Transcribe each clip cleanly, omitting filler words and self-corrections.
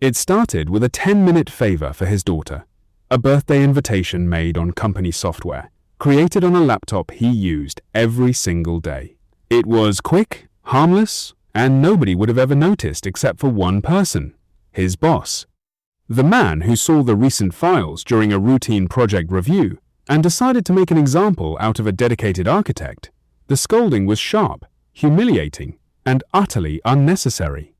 It started with a 10-minute favor for his daughter, a birthday invitation made on company software, created on a laptop he used every single day. It was quick, harmless, and nobody would have ever noticed except for one person, his boss. The man who saw the recent files during a routine project review and decided to make an example out of a dedicated architect. The scolding was sharp, humiliating, and utterly unnecessary.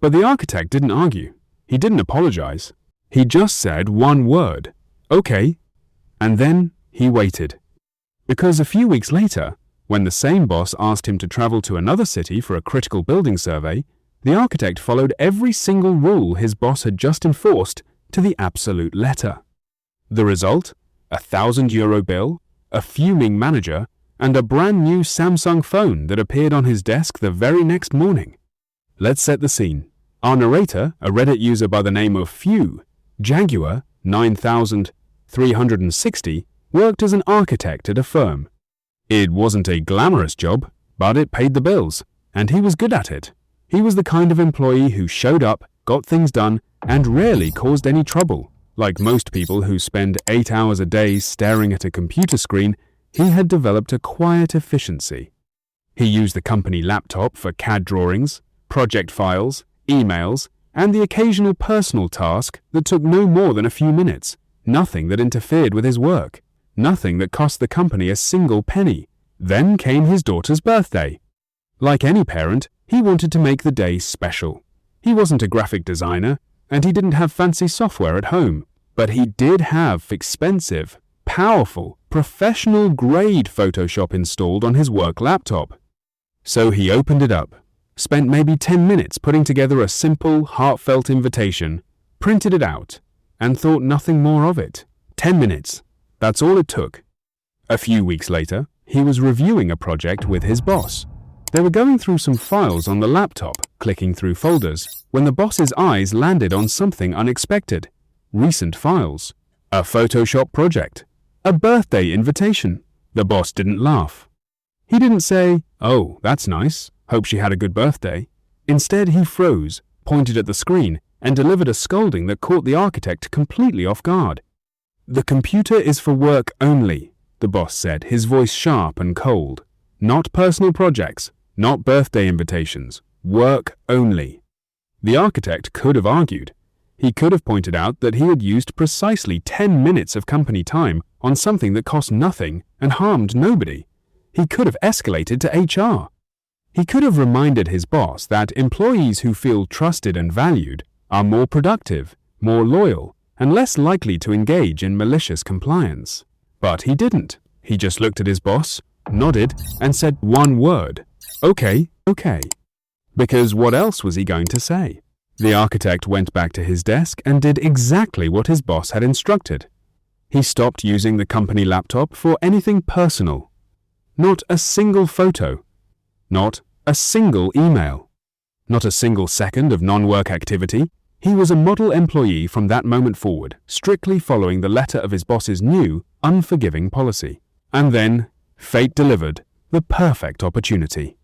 But the architect didn't argue. He didn't apologize. He just said one word, "Okay," and then he waited. Because a few weeks later, when the same boss asked him to travel to another city for a critical building survey, the architect followed every single rule his boss had just enforced to the absolute letter. The result? a €1,000 bill, a fuming manager, and a brand new Samsung phone that appeared on his desk the very next morning. Let's set the scene. Our narrator, a Reddit user by the name of Few, Jaguar 9360, worked as an architect at a firm. It wasn't a glamorous job, but it paid the bills, and he was good at it. He was the kind of employee who showed up, got things done, and rarely caused any trouble. Like most people who spend 8 hours a day staring at a computer screen, he had developed a quiet efficiency. He used the company laptop for CAD drawings, project files, emails, and the occasional personal task that took no more than a few minutes. Nothing that interfered with his work. Nothing that cost the company a single penny. Then came his daughter's birthday. Like any parent, he wanted to make the day special. He wasn't a graphic designer, and he didn't have fancy software at home, but he did have expensive, powerful, professional-grade Photoshop installed on his work laptop. So he opened it up, spent maybe 10 minutes putting together a simple, heartfelt invitation, printed it out, and thought nothing more of it. 10 minutes. That's all it took. A few weeks later, he was reviewing a project with his boss. They were going through some files on the laptop, clicking through folders, when the boss's eyes landed on something unexpected. Recent files. A Photoshop project. A birthday invitation. The boss didn't laugh. He didn't say, "Oh, that's nice. Hope she had a good birthday." Instead, he froze, pointed at the screen, and delivered a scolding that caught the architect completely off guard. "The computer is for work only," the boss said, his voice sharp and cold. "Not personal projects, not birthday invitations. Work only." The architect could have argued. He could have pointed out that he had used precisely 10 minutes of company time on something that cost nothing and harmed nobody. He could have escalated to HR. He could have reminded his boss that employees who feel trusted and valued are more productive, more loyal, and less likely to engage in malicious compliance. But he didn't. He just looked at his boss, nodded, and said one word, "Okay, okay." Because what else was he going to say? The architect went back to his desk and did exactly what his boss had instructed. He stopped using the company laptop for anything personal. Not a single photo. Not a single email. Not a single second of non-work activity. He was a model employee from that moment forward, strictly following the letter of his boss's new, unforgiving policy. And then, fate delivered the perfect opportunity.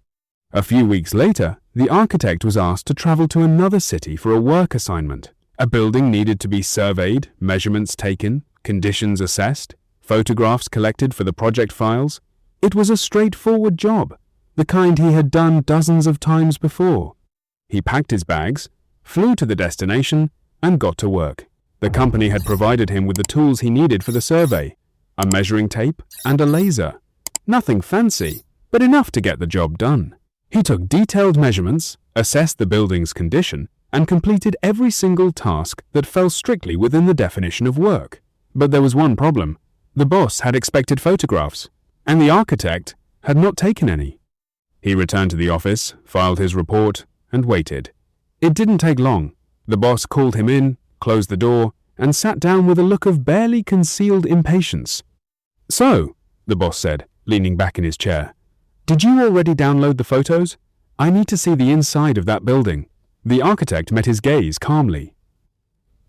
A few weeks later, the architect was asked to travel to another city for a work assignment. A building needed to be surveyed, measurements taken, conditions assessed, photographs collected for the project files. It was a straightforward job, the kind he had done dozens of times before. He packed his bags, flew to the destination, and got to work. The company had provided him with the tools he needed for the survey, a measuring tape and a laser. Nothing fancy, but enough to get the job done. He took detailed measurements, assessed the building's condition, and completed every single task that fell strictly within the definition of work. But there was one problem. The boss had expected photographs, and the architect had not taken any. He returned to the office, filed his report, and waited. It didn't take long. The boss called him in, closed the door, and sat down with a look of barely concealed impatience. "So," the boss said, leaning back in his chair, "did you already download the photos? I need to see the inside of that building." The architect met his gaze calmly.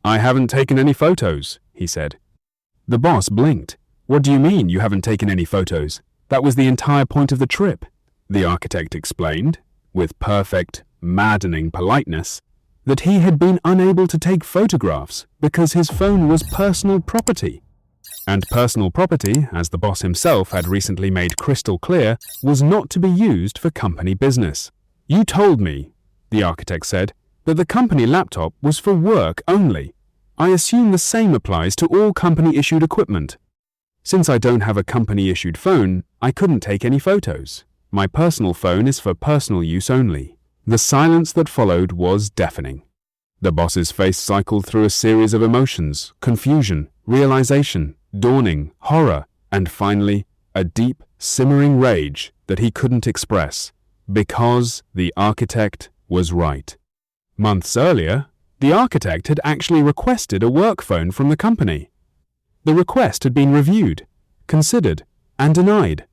"I haven't taken any photos," he said. The boss blinked. "What do you mean you haven't taken any photos? That was the entire point of the trip," the architect explained, with perfect, maddening politeness. that he had been unable to take photographs because his phone was personal property. And personal property, as the boss himself had recently made crystal clear, was not to be used for company business. "You told me," the architect said, "that the company laptop was for work only. I assume the same applies to all company-issued equipment. Since I don't have a company-issued phone, I couldn't take any photos. My personal phone is for personal use only." The silence that followed was deafening. The boss's face cycled through a series of emotions: confusion, realization, dawning, horror, and finally, a deep, simmering rage that he couldn't express, because the architect was right. Months earlier, the architect had actually requested a work phone from the company. The request had been reviewed, considered, and denied.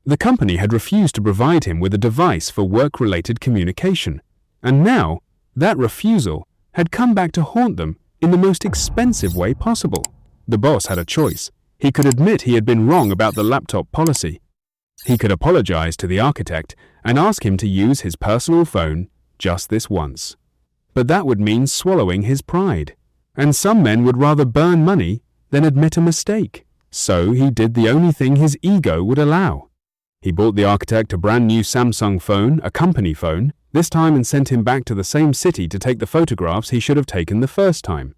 The company had refused to provide him with a device for work-related communication, and now that refusal had come back to haunt them in the most expensive way possible. The boss had a choice. He could admit he had been wrong about the laptop policy. He could apologize to the architect and ask him to use his personal phone just this once. But that would mean swallowing his pride, and some men would rather burn money than admit a mistake. So he did the only thing his ego would allow. He bought the architect a brand new Samsung phone, a company phone, this time, and sent him back to the same city to take the photographs he should have taken the first time.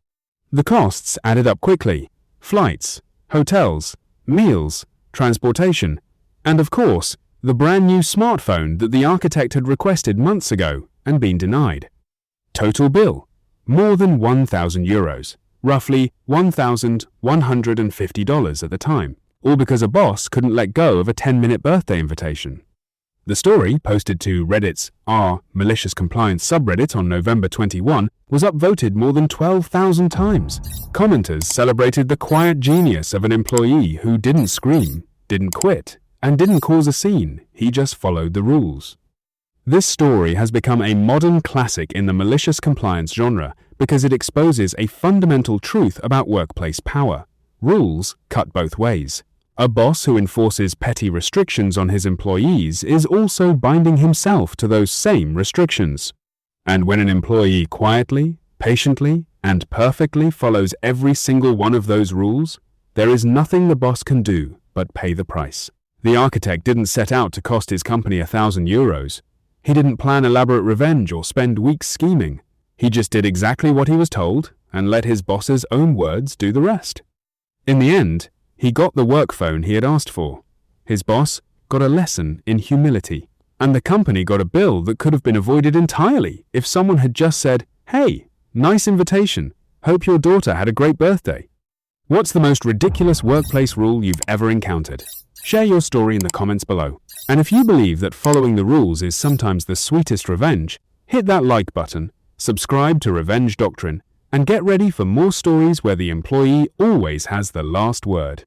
The costs added up quickly: flights, hotels, meals, transportation, and of course, the brand new smartphone that the architect had requested months ago and been denied. Total bill: more than €1,000, roughly $1,150 at the time, all because a boss couldn't let go of a 10-minute birthday invitation. The story, posted to Reddit's Malicious Compliance subreddit on November 21, was upvoted more than 12,000 times. Commenters celebrated the quiet genius of an employee who didn't scream, didn't quit, and didn't cause a scene. He just followed the rules. This story has become a modern classic in the malicious compliance genre because it exposes a fundamental truth about workplace power. Rules cut both ways. A boss who enforces petty restrictions on his employees is also binding himself to those same restrictions. And when an employee quietly, patiently, and perfectly follows every single one of those rules, there is nothing the boss can do but pay the price. The architect didn't set out to cost his company €1,000. He didn't plan elaborate revenge or spend weeks scheming. He just did exactly what he was told and let his boss's own words do the rest. In the end, he got the work phone he had asked for. His boss got a lesson in humility, and the company got a bill that could have been avoided entirely if someone had just said, "Hey, nice invitation. Hope your daughter had a great birthday." What's the most ridiculous workplace rule you've ever encountered? Share your story in the comments below. And if you believe that following the rules is sometimes the sweetest revenge, hit that like button, subscribe to Revenge Doctrine, and get ready for more stories where the employee always has the last word.